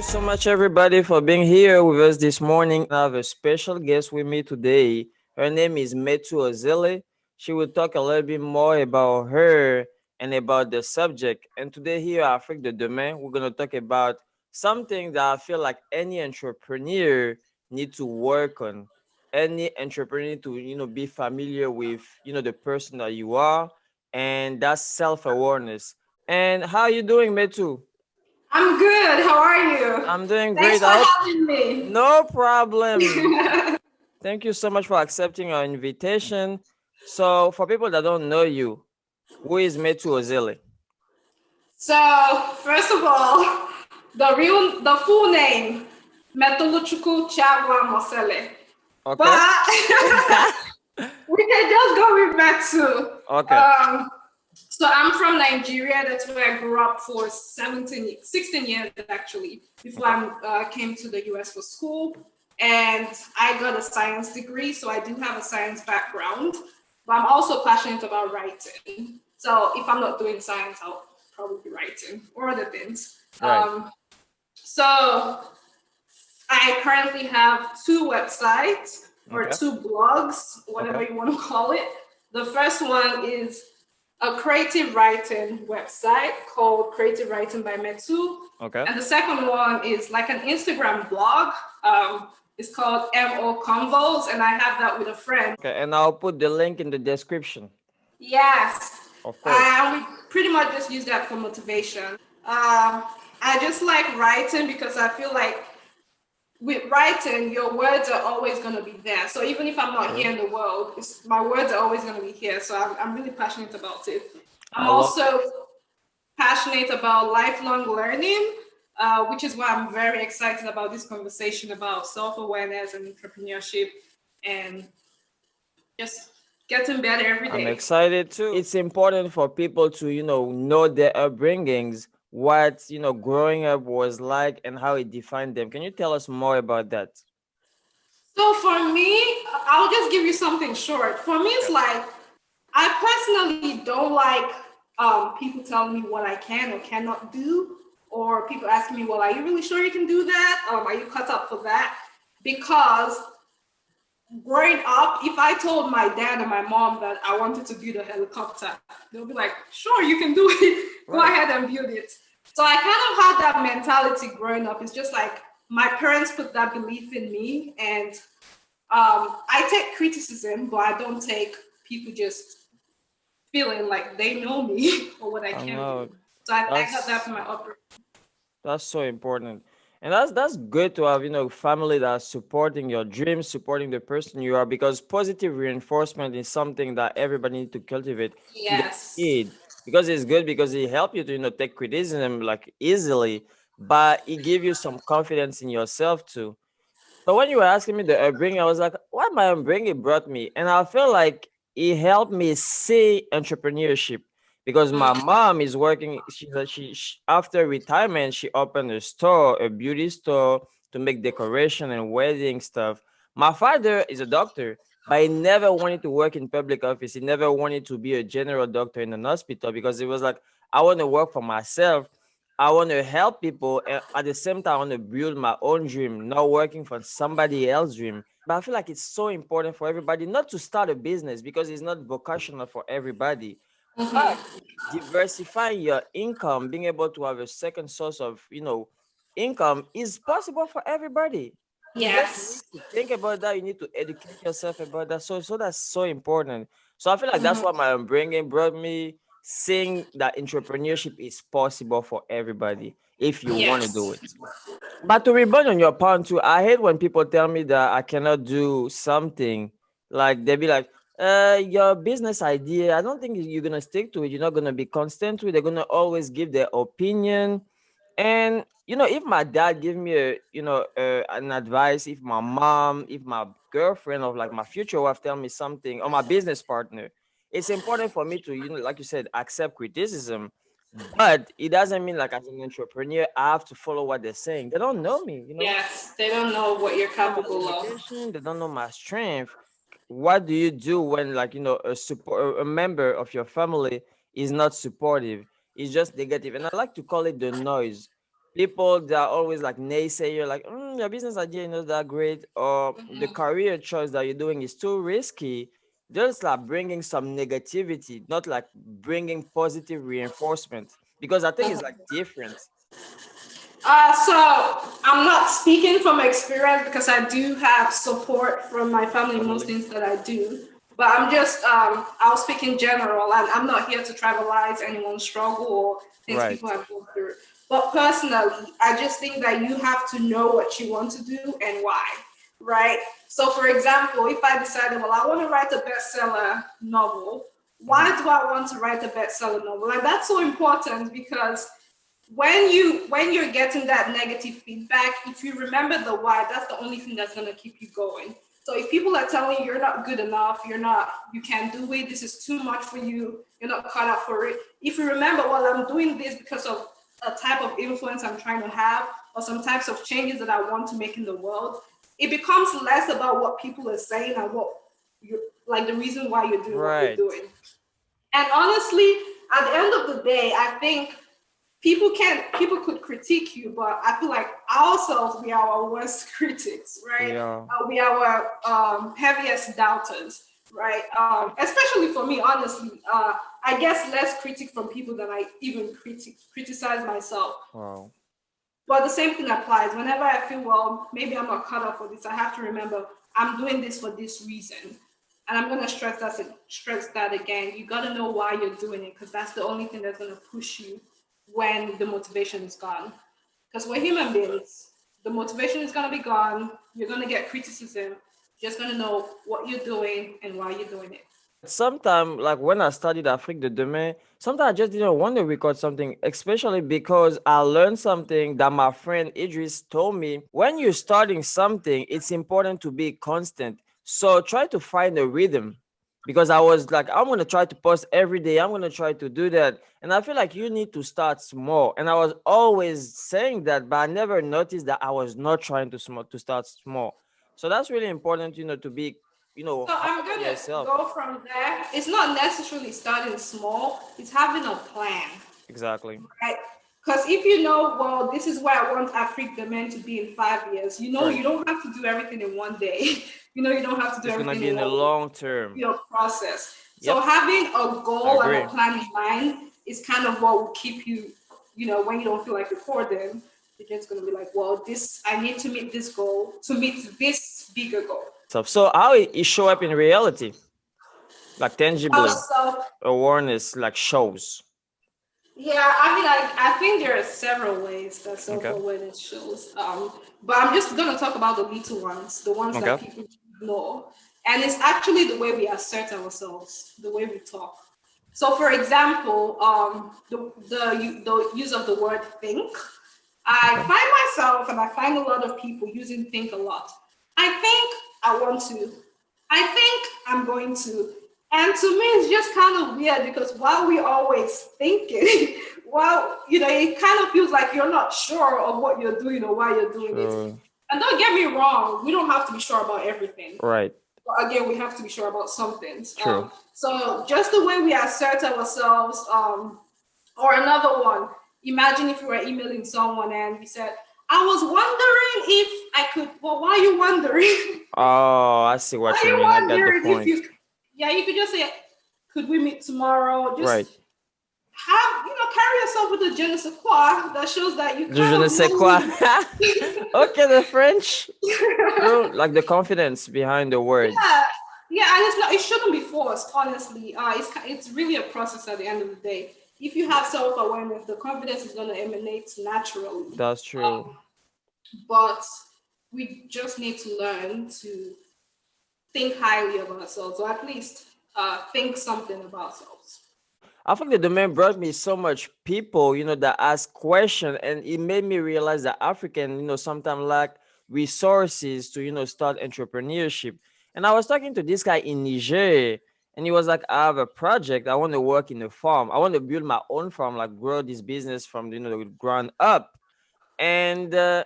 so much, everybody, for being here with us this morning. I have a special guest with me today. Her name is Metu Osele. She will talk a little bit more about her and about the subject. And today here at Afrique de Demain, we're going to talk about something that I feel like any entrepreneur need to work on. Any entrepreneur to, be familiar with, the person that you are, and that's self-awareness. And how are you doing, Metu? I'm good. How are you? I'm doing Thanks great. for I hope having me. no problem. Thank you so much for accepting our invitation. So, for people that don't know you, who is Metu Osele? So, first of all, the full name, Metoluchuku Chagwa Mosele. Okay. But we can just go with Metsu. Okay. So I'm from Nigeria. That's where I grew up for 16 years actually, before Okay. I came to the US for school. And I got a science degree, so I do have a science background. But I'm also passionate about writing. So if I'm not doing science, I'll probably be writing or other things. Right. So I currently have two websites or Okay. two blogs, Okay. whatever you want to call it. The first one is a creative writing website called Creative Writing by Metu. Okay. And the second one is like an Instagram blog. It's called MO Convos, and I have that with a friend. Okay. And I'll put the link in the description. Yes, Of course. we pretty much just use that for motivation. I just like writing because I feel like with writing, your words are always going to be there. So even if I'm not here True. in the world, my words are always going to be here. So I'm really passionate about it. I'm I love also passionate about lifelong learning, which is why I'm very excited about this conversation about self-awareness and entrepreneurship and just getting better every I'm day. excited too. It's important for people to, know their upbringings, what, growing up was like and how it defined them. Can you tell us more about that? So for me, I'll just give you something short. For me, it's Okay. like I personally don't like people telling me what I can or cannot do, or people asking me, "Well, are you really sure you can do that? Are you cut up for that?" Because growing up, if I told my dad and my mom that I wanted to build a helicopter, they'll be like, "Sure, you can do it. Go Right. ahead and build it." So I kind of had that mentality growing up. It's just like my parents put that belief in me, and I take criticism, but I don't take people just feeling like they know me or what I I can do. know. So I got that That's from my upbringing. that's so important. And that's good to have, family that's supporting your dreams, supporting the person you are, because positive reinforcement is something that everybody need to cultivate from the Yes. kid. Because it's good because it help you to, take criticism like easily, but it give you some confidence in yourself too. So when you were asking me the upbringing, I was like, what my upbringing brought me? And I feel like it helped me see entrepreneurship because my mom is working. She after retirement, she opened a store, a beauty store to make decoration and wedding stuff. My father is a doctor, but he never wanted to work in public office. He never wanted to be a general doctor in an hospital because it was like, I want to work for myself. I want to help people. And at the same time, I want to build my own dream, not working for somebody else's dream. But I feel like it's so important for everybody not to start a business because it's not vocational for everybody. But diversifying your income, being able to have a second source of, income is possible for everybody. You just need Yes. to think about that. You need to educate yourself about that. So that's so important. So I feel like that's what my upbringing brought me, seeing that entrepreneurship is possible for everybody if you want to do Yes. it. But to rebound on your point too, I hate when people tell me that I cannot do something. Like they be like, your business idea, I don't think you're gonna stick to it. You're not gonna be constant with it. They're gonna always give their opinion. And if my dad give me an advice, if my mom, if my girlfriend or like my future wife tell me something, or my business partner, it's important for me to, like you said, accept criticism, but it doesn't mean like as an entrepreneur, I have to follow what they're saying. They don't know me. Yes. They don't know what you're They don't know my capable of. limitation. They don't know my strength. What do you do when like, a member of your family is not supportive? It's just negative. And I like to call it the noise. people that are always like naysayer, like your business idea is not that great, or the Mhm. career choice that you're doing is too risky. Just like bringing some negativity, not like bringing positive reinforcement, because I think it's like different. So I'm not speaking from experience because I do have support from my family in most Family, things that I do. But I'm just I'll speak in general, and I'm not here to trivialize anyone's struggle or things people right? have gone through. But personally, I just think that you have to know what you want to do and why, right? So, for example, if I decided, well, I want to write a bestseller novel, Mhm. why do I want to write a bestseller novel? Like that's so important because when you're getting that negative feedback, if you remember the why, that's the only thing that's going to keep you going. So if people are telling you you're not good enough, you can't do it, this is too much for you, you're not cut out for it, if you remember, well, I'm doing this because of a type of influence I'm trying to have, or some types of changes that I want to make in the world, it becomes less about what people are saying and what you like the reason why you're doing what you're Right. doing. And honestly, at the end of the day, I think people could critique you, but I feel like ourselves we are our worst critics, right? We are. We are our heaviest doubters, right? Especially for me, honestly, I guess less critic from people than I even criticize myself. Wow. But the same thing applies. Whenever I feel, well, maybe I'm not cut off for this, I have to remember I'm doing this for this reason. And I'm gonna stress that again. You gotta know why you're doing it because that's the only thing that's gonna push you when the motivation is gone. Because we're human beings. The motivation is gonna be gone. You're gonna get criticism. You're just gonna know what you're doing and why you're doing it. Sometimes, like when I studied Afrique de Demain, sometimes I just didn't want to record something, especially because I learned something that my friend Idris told me. When you're starting something, it's important to be constant. So try to find a rhythm. Because I was like, I'm gonna try to post every day. I'm gonna try to do that. And I feel like you need to start small. And I was always saying that, but I never noticed that I was not trying to start small. So that's really important, to be, So hard I'm on gonna yourself. go from there. It's not necessarily starting small, it's having a plan. Exactly. Right? Because if you know, well, this is where I want Afrique the men to be in 5 years, Right. you don't have to do everything in one day. You don't have to do It's gonna everything be in in the one week. long It'll term. be a process. So Yep. having a I goal and a agree. plan in mind is kind of what will keep you, when you don't feel like recording, you're just gonna be like, well, this I need to meet this goal to meet this bigger goal. So how it show up in reality, like tangibly, So awareness, like shows. yeah, I mean, I think there are several ways that Okay. self-awareness shows. But I'm just gonna talk about the little ones, the ones that Okay. people ignore. And it's actually the way we assert ourselves, the way we talk. So, for example, the use of the word think. I Okay. find myself and I find a lot of people using think a lot. I think I want to. I think I'm going to. And to me, it's just kind of weird because while we're always thinking, it kind of feels like you're not sure of what you're doing or why you're doing it. True. And don't get me wrong, we don't have to be sure about everything. Right. But again, we have to be sure about some things. True. So just the way we assert ourselves, or another one, imagine if you were emailing someone and you said, I was wondering if I could, well, why are you wondering? Oh, I see Why what are you you mean. I get the wondering if point. you, yeah, you could just say, could we meet tomorrow? Just Right. carry yourself with a je ne sais quoi that shows that you Je kind ne of sais quoi. know. Okay, the French. True. Like the confidence behind the words. Yeah, yeah, and it shouldn't be forced. Honestly, it's really a process at the end of the day. If you have self awareness, the confidence is going to emanate naturally. That's true. But we just need to learn to think highly of ourselves, or at least think something about ourselves. I think the domain brought me so much people, that ask questions, and it made me realize that African, sometimes lack resources to, start entrepreneurship. And I was talking to this guy in Niger, and he was like, I have a project. I want to work in a farm. I want to build my own farm, like grow this business from, the ground up. And I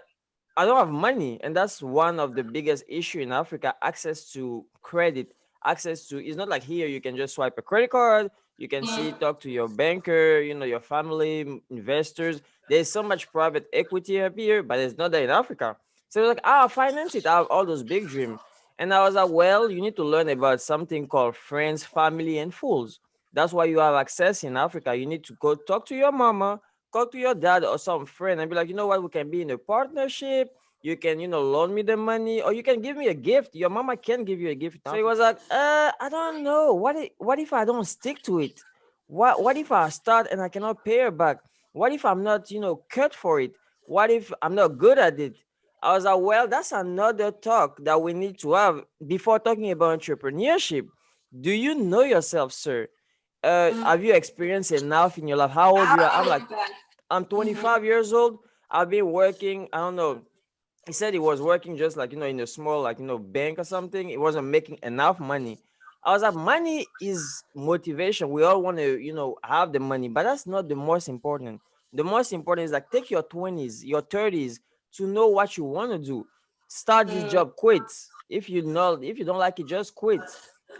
don't have money, and that's one of the biggest issue in Africa. Access to credit, access to it's not like here you can just swipe a credit card. You can see, Mm. talk to your banker, your family, investors. There's so much private equity up here, but it's not there in Africa. So it was like, I'll finance it. I have all those big dreams. And I was like, well, you need to learn about something called friends, family, and fools. That's why you have access in Africa. You need to go talk to your mama, talk to your dad or some friend and be like, you know what, we can be in a partnership. You can, loan me the money, or you can give me a gift. Your mama can give you a gift. So he was like, I don't know. What if I don't stick to it? What if I start and I cannot pay her back? What if I'm not, cut for it? What if I'm not good at it? I was like, well, that's another talk that we need to have before talking about entrepreneurship. Do you know yourself, sir? Mm, Have you experienced enough in your life? How old you are? I'm I like, like that. I'm Hmm. 25 years old. I've been working, I don't know. He said he was working just like, in a small, like, bank or something. He wasn't making enough money. I was like, money is motivation. We all want to, have the money, but that's not the most important. The most important is like take your 20s, your 30s to know what you want to do. Start this Mm, job, quit. If you don't like it, just quit.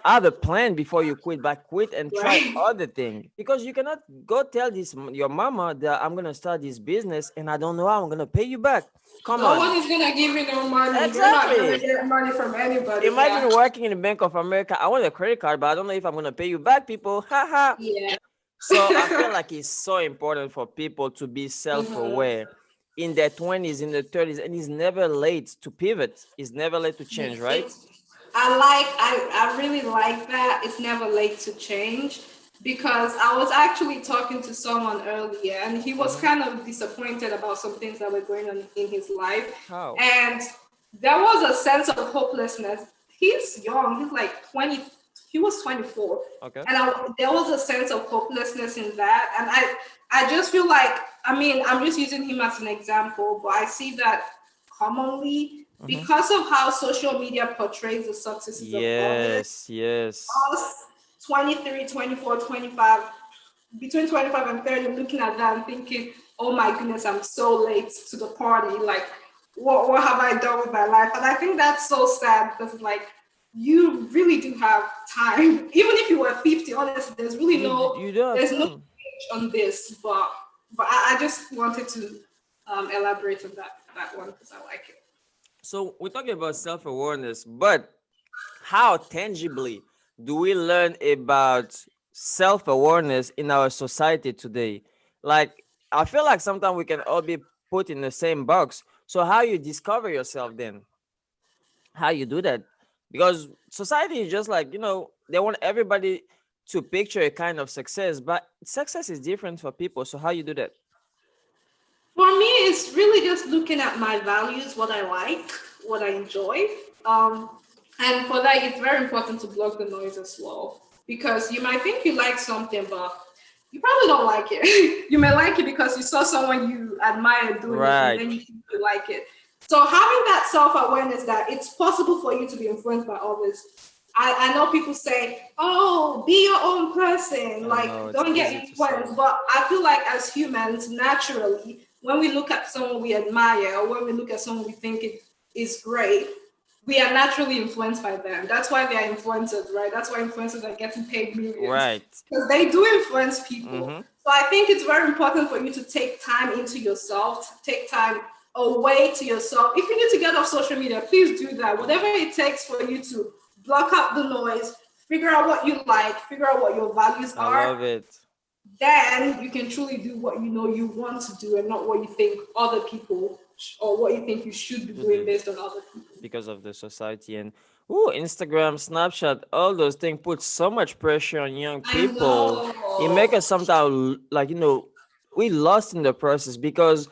Have a plan before you quit, but quit and try right. other thing, because you cannot go tell your mama that I'm gonna start this business and I don't know how I'm gonna pay you back. Come No on. one is gonna give you no money. You're not gonna Exactly. get money from anybody. Imagine Yeah. working in the Bank of America. I want a credit card, but I don't know if I'm gonna pay you back, people. Haha. Yeah. So I feel like it's so important for people to be Hmm. self-aware in their 20s, in their 30s, and it's never late to pivot. It's never late to change, right? It's I really like that. It's never late to change, because I was actually talking to someone earlier and he was Mm-hmm. kind of disappointed about some things that were going on in his life. How? And there was a sense of hopelessness. He's young, he's like 20, he was 24. Okay. And there was a sense of hopelessness in that. And I just feel like, I mean, I'm just using him as an example, but I see that commonly Mm-hmm. because of how social media portrays the successes of others. Yes, yes. Us 23, 24, 25, between 25 and 30, looking at that and thinking, oh my goodness, I'm so late to the party. Like, what have I done with my life? And I think that's so sad, because it's like, you really do have time. Even if you were 50, honestly, You do have there's no time. age on this. But I just wanted to elaborate on that one because I like it. So we're talking about self-awareness, but how tangibly do we learn about self-awareness in our society today? Like, I feel like sometimes we can all be put in the same box. So how you discover yourself then? How you do that? Because society is just like, they want everybody to picture a kind of success, but success is different for people. So how you do that? For me, it's really just looking at my values, what I like, what I enjoy. Um, and for that, it's very important to block the noise as well. Because you might think you like something, but you probably don't like it. You may like it because you saw someone you admire doing it, and Right. then you think you like it. So having that self-awareness that it's possible for you to be influenced by others. I know people say, oh, be your own person, I know like it's don't get easy to influenced. say. But I feel like as humans, naturally, when we look at someone we admire or when we look at someone we think it is great, we are naturally influenced by them. That's why they are influencers, right? That's why influencers are getting paid millions, Right. because they do influence people. Mm-hmm. So I think it's very important for you to take time into yourself, take time away to yourself. If you need to get off social media, please do that. Whatever it takes for you to block out the noise, figure out what you like, figure out what your values I are, love it. then you can truly do what you know you want to do and not what you think other people or what you think you should be You doing do based on other people. because of the society and Instagram, Snapchat, all those things put so much pressure on young I people. It know. make us sometimes like we lost in the process because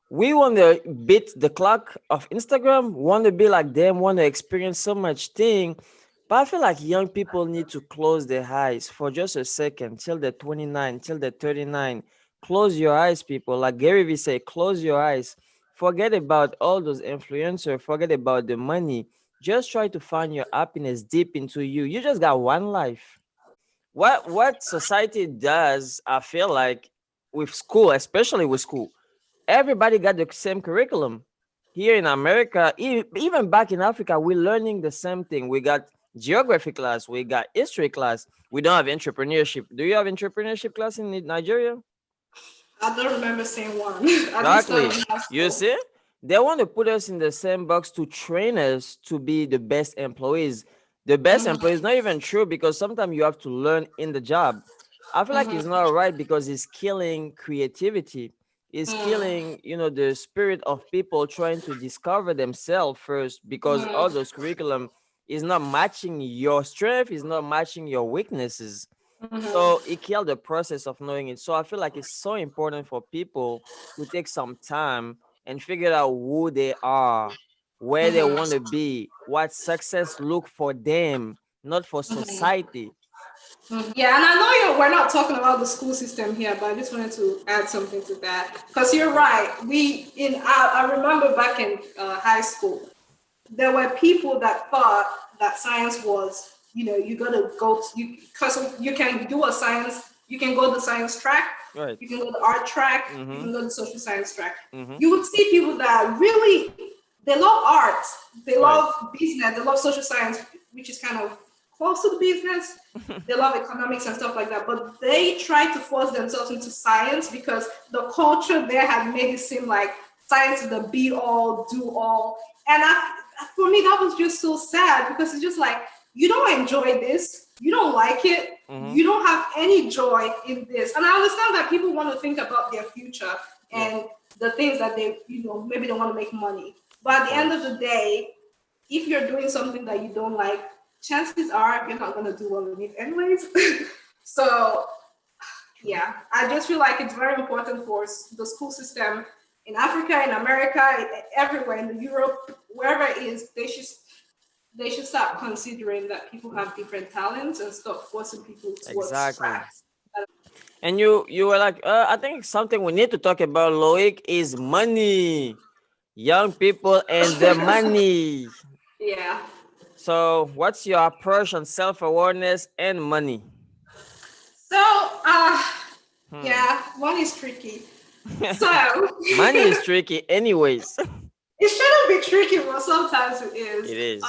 we want to beat the clock of Instagram, want to be like them, want to experience so much thing. But I feel like young people need to close their eyes for just a second till they're 29, till they're 39. Close your eyes, people. Like Gary Vee say, close your eyes. Forget about all those influencers. Forget about the money. Just try to find your happiness deep into you. You just got one life. What society does, I feel like, with school, especially with school, everybody got the same curriculum. Here in America, even back in Africa, we're learning the same thing. We got geography class, we got history class. We don't have entrepreneurship. Do you have entrepreneurship class in Nigeria? I don't remember seeing one. At least not Exactly. in high You school. see, they want to put us in the same box to train us to be the best employees. The best employees, not even true because sometimes you have to learn in the job. I feel like it's not right because it's killing creativity. It's killing, the spirit of people trying to discover themselves first because all those curriculum is not matching your strength, is not matching your weaknesses. So it killed the process of knowing it. So I feel like it's so important for people to take some time and figure out who they are, where they want to be, what success look for them, not for society. Yeah, and I know we're not talking about the school system here, but I just wanted to add something to that because you're Okay. right. I remember back in high school, there were people that thought that science was, you gotta go to, because you can do a science, you can go the science track, Right. you can go the art track, you Mm-hmm. can go the social science track. Mm-hmm. You would see people that really, they love art, they Right. love business, they love social science, which is kind of close to the business. They love economics and stuff like that, but they try to force themselves into science because the culture there had made it seem like science is the be all, do all. And for me, that was just so sad because it's just like, you don't enjoy this, you don't like it, Mm-hmm. you don't have any joy in this. And I understand that people want to think about their future Yeah. and the things that they, maybe they want to make money. But Of at the end of course. the day, if you're doing something that you don't like, chances are you're not going to do well in it anyways. So True. yeah, I just feel like it's very important for the school system in Africa, in America, everywhere, in the Europe, wherever it is, they should start considering that people have different talents and stop forcing people towards Exactly. tracks. And you were like, I think something we need to talk about, Loic, is money. Young people and the money. Yeah. So, what's your approach on self awareness and money? So, Hmm. yeah, one is tricky. So, Money is tricky, anyways. it shouldn't be tricky, but sometimes it is. It is.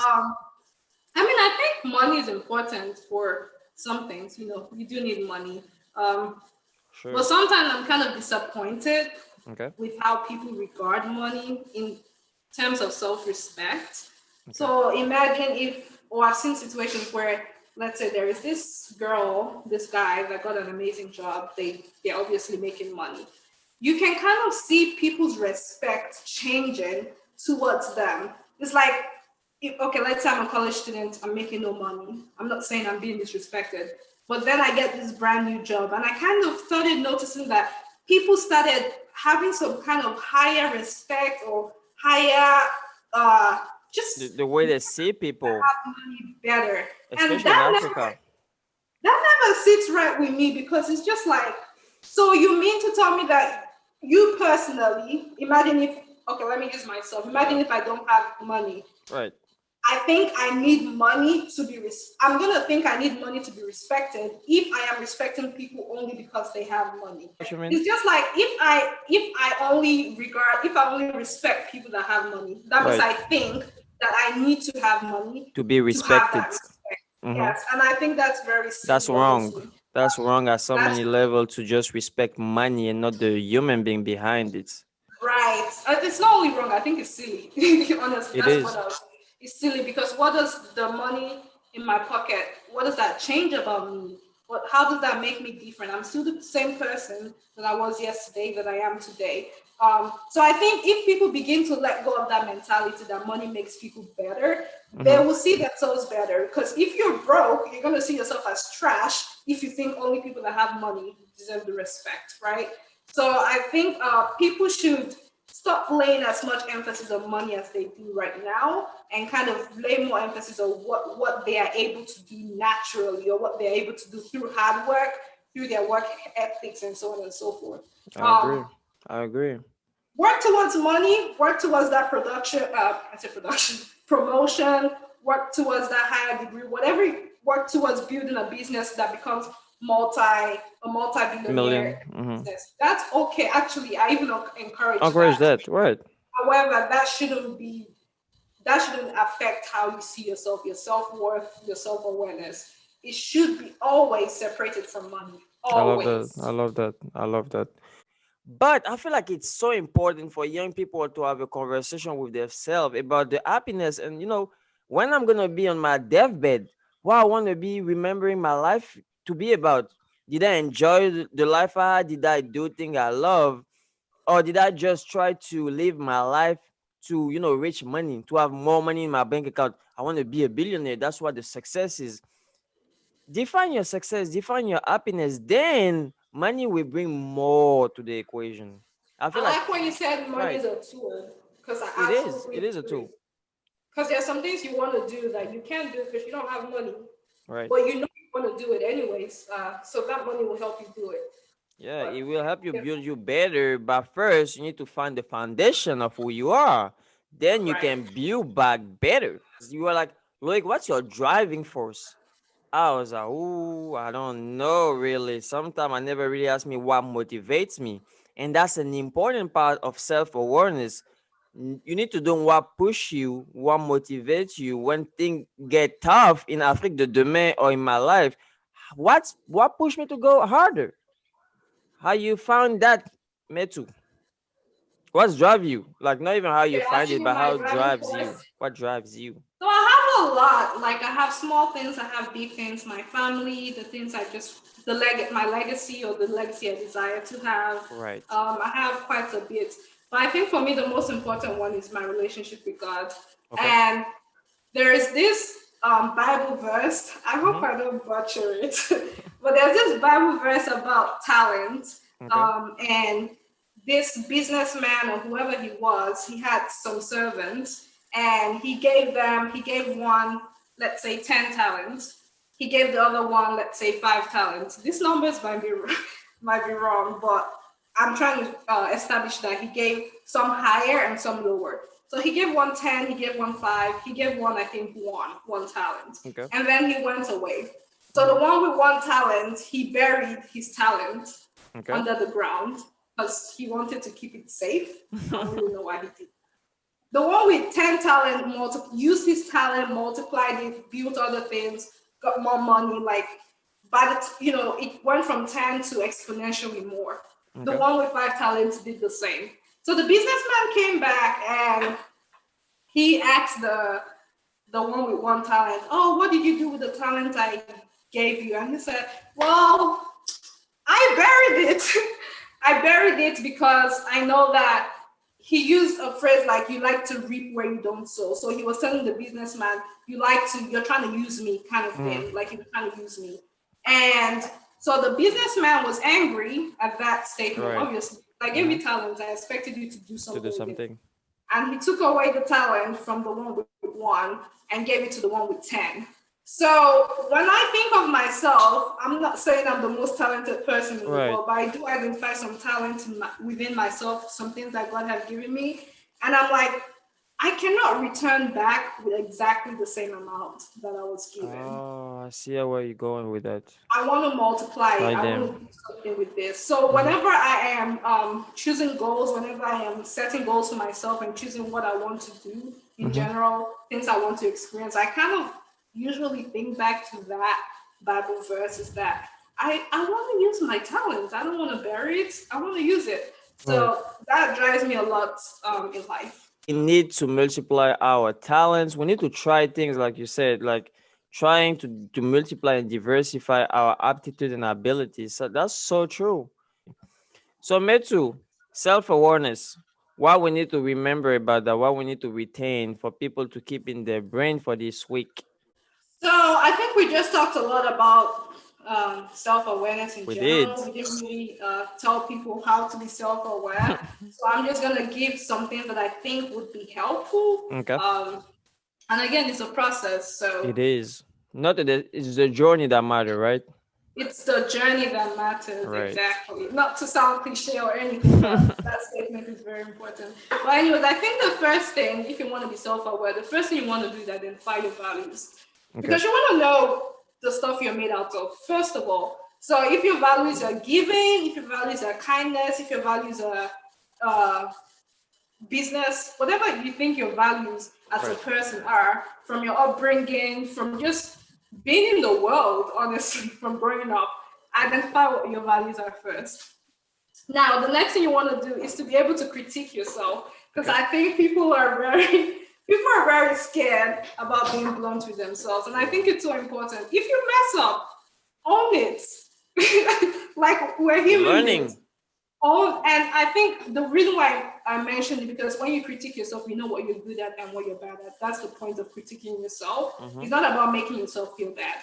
I think money is important for some things. You do need money. Um, but Sure. sometimes I'm kind of disappointed Okay. with how people regard money in terms of self-respect. Okay. So imagine if, or I've seen situations where, let's say there is this girl, this guy that got an amazing job. They're obviously making money. You can kind of see people's respect changing towards them. It's like, okay, let's say I'm a college student, I'm making no money. I'm not saying I'm being disrespected, but then I get this brand new job, and I kind of started noticing that people started having some kind of higher respect or higher, The, just the way they see people, have money better, and especially in Africa. that never sits right with me because it's just like, so you mean to tell me that you personally, imagine if, okay, let me use myself. Imagine Yeah. if I don't have money. Right. I think I need money to be. I'm gonna think I need money to be respected if I am respecting people only because they have money. What you mean? It's just like if I only respect people that have money, that means Right. I think that I need to have money To be to have respected. that respect. Mm-hmm. Yes, and I think that's very That's silly, wrong. honestly. That's wrong at so That's many levels to just respect money and not the human being behind it. right. It's not only wrong. I think it's silly. Honestly, It that's what is. I was. It's silly because what does the money in my pocket? What does that change about me? How does that make me different? I'm still the same person that I was yesterday that I am today. So I think if people begin to let go of that mentality that money makes people better, they Mm-hmm. will see themselves better. Because if you're broke, you're gonna see yourself as trash if you think only people that have money deserve the respect, right? So I think people should stop laying as much emphasis on money as they do right now and kind of lay more emphasis on what they are able to do naturally or what they're able to do through hard work, through their work ethics, and so on and so forth. I Um, agree. I agree. Work towards money, work towards that production, I say production, promotion, work towards that higher degree, whatever, work towards building a business that becomes a multi-billionaire Million. Mm-hmm. business. That's okay. Actually, I even encourage Encourage that. that. Right. However, that shouldn't affect how you see yourself, your self-worth, your self-awareness. It should be always separated from money. I love that. I Always. love that. I love that. But I feel like it's so important for young people to have a conversation with themselves about the happiness. And when I'm gonna be on my deathbed, what I want to be remembering my life to be about. Did I enjoy the life I had? Did I do things I love? Or did I just try to live my life to, reach money, to have more money in my bank account? I want to be a billionaire. That's what the success is. Define your success, define your happiness, then money will bring more to the equation. I feel I like, like when you said money right, is a tool, because it I is. It absolutely is a agree. tool. Because there's some things you want to do that you can't do because you don't have money, Right. but you know you want to do it anyways. So that money will help you do it. Yeah, it But will help you yeah, build you better, but first you need to find the foundation of who you are. Then you right. can build back better. You are like, Loic, what's your driving force? I was like, ooh, I don't know really. Sometimes I never really ask me what motivates me. And that's an important part of self-awareness. You need to know what push you, what motivates you when things get tough in Afrique de demain or in my life. What pushed me to go harder? How you found that, Metu? What's drive you? Like not even how you You're find it, asking me but my how driving drives you. force. What drives you? So I have a lot. Like I have small things, I have big things. My family, the things I just my legacy or the legacy I desire to have. Right. I have quite a bit, but I think for me the most important one is my relationship with God. Okay. And there is this Bible verse. I hope Mm-hmm. I don't butcher it, but there's this Bible verse about talent. Okay. And this businessman or whoever he was, he had some servants, and he gave one, let's say, 10 talents. He gave the other one, let's say, 5 talents. These numbers might be might be wrong, but I'm trying to establish that he gave some higher and some lower. So he gave one 10, he gave one 5, he gave one, I think, one talent. Okay. And then he went away. So Mm-hmm. the one with one talent, he buried his talent Okay. under the ground because he wanted to keep it safe. I don't really know why he did. The one with 10 talent used his talent, multiplied it, built other things, got more money. Like it went from 10 to exponentially more. The Okay. one with 5 talents did the same. So the businessman came back and he asked the one with one talent, "Oh, what did you do with the talent I gave you?" And he said, "Well, I buried it. I buried it because I know that." He used a phrase like, "You like to reap where you don't sow." So he was telling the businessman, you're trying to use me," kind of Mm. thing, like, "You're trying to use me." And so the businessman was angry at that statement. Right. Obviously, I gave Mm-hmm. you talent. I expected you to do To do something with it. something. And he took away the talent from the one with one and gave it to the one with 10. So when I think of myself, I'm not saying I'm the most talented person in the Right. world, but I do identify some talent within myself, some things that God has given me. And I'm like, I cannot return back with exactly the same amount that I was given. Oh, I see where you're going with that. I want to multiply it. Try I want them. to do something with this. So Mm-hmm. whenever I am choosing goals, whenever I am setting goals for myself and choosing what I want to do in Mm-hmm. general, things I want to experience, I kind of usually think back to that Bible verse is that I want to use my talent. I don't want to bury it. I want to use it. Right. So that drives me a lot in life. We need to multiply our talents. We need to try things like you said, like trying to multiply and diversify our aptitude and abilities. So that's so true. So Metu, self-awareness. What we need to remember about that, what we need to retain for people to keep in their brain for this week. So I think we just talked a lot about self-awareness in We general. did. We didn't really tell people how to be self-aware. So I'm just gonna give something that I think would be helpful. Okay. And again, it's a process. So It is. Not that it's the journey that matter, right? it's the journey that matters, Right. exactly. Not to sound cliche or anything, but that statement is very important. But anyways, I think the first thing, if you want to be self-aware, the first thing you want to do is identify your values. Okay. Because you want to know the stuff you're made out of, first of all. So if your values are giving, if your values are kindness, if your values are uh, business, whatever you think your values as a Right. person are, from your upbringing, from just being in the world, honestly, from growing up, identify what your values are first. Now, the next thing you want to do is to be able to critique yourself, because Okay. I think people are very scared about being blunt with themselves, and I Yeah. think it's so important. If you mess up, own it. Like, we're You're human beings. learning. Oh, and I think the reason why I mentioned it, because when you critique yourself, you know what you're good at and what you're bad at. That's the point of critiquing yourself. Mm-hmm. It's not about making yourself feel bad.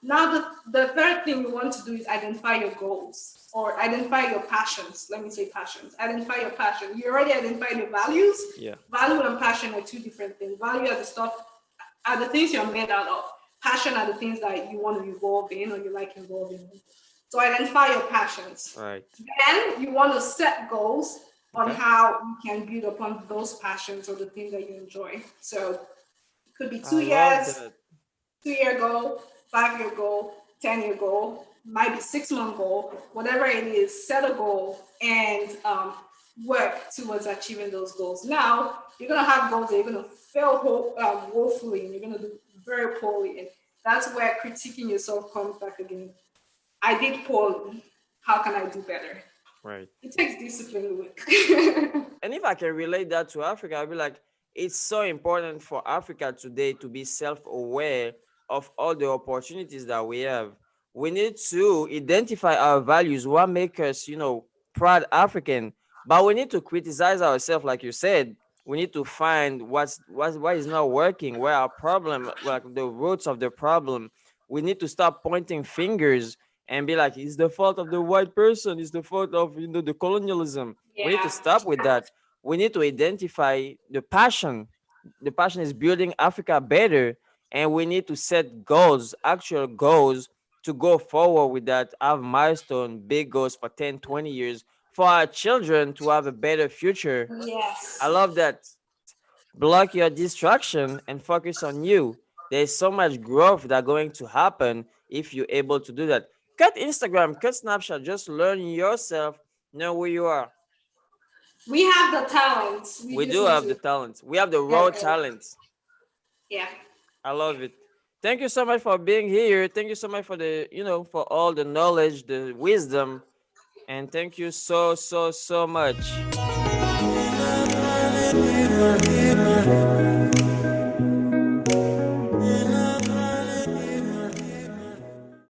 Now, the third thing you want to do is identify your goals or identify your passions. Let me say passions. Identify your passion. You already identified your values. Yeah. Value and passion are two different things. Value are the stuff, are the things you're made out of. Passion are the things that you want to evolve in or you like involving in. So identify your passions. Right. Then you want to set goals on Okay. how you can build upon those passions or the things that you enjoy. So it could be I two love years, that. 2 year goal, 5 year goal, 10 year goal, might be 6 month goal, whatever it is, set a goal and work towards achieving those goals. Now, you're going to have goals that you're going to fail woefully and you're going to do very poorly. And that's where critiquing yourself comes back again. I did poorly. How can I do better? Right. It takes discipline work. And if I can relate that to Africa, I'll be like, it's so important for Africa today to be self-aware of all the opportunities that we have. We need to identify our values, what make us, proud African. But we need to criticize ourselves, like you said. We need to find what is not working, where our problem, like the roots of the problem. We need to stop pointing fingers and be like, it's the fault of the white person, it's the fault of the colonialism. We need to Yeah. stop with that. We need to identify the passion. The passion is building Africa better, and we need to set goals, actual goals, to go forward with that, have milestone, big goals for 10, 20 years for our children to have a better future. I Yes. love that. Block your distraction and focus on you. There's so much growth that going to happen if you're able to do that. Cut Instagram, cut Snapchat, just learn yourself, know who you are. We have the talents. We We just do need have the to talent. We have the raw get there. talent. Yeah. I love it. Thank you so much for being here. Thank you so much for for all the knowledge, the wisdom, and thank you so, so, so much.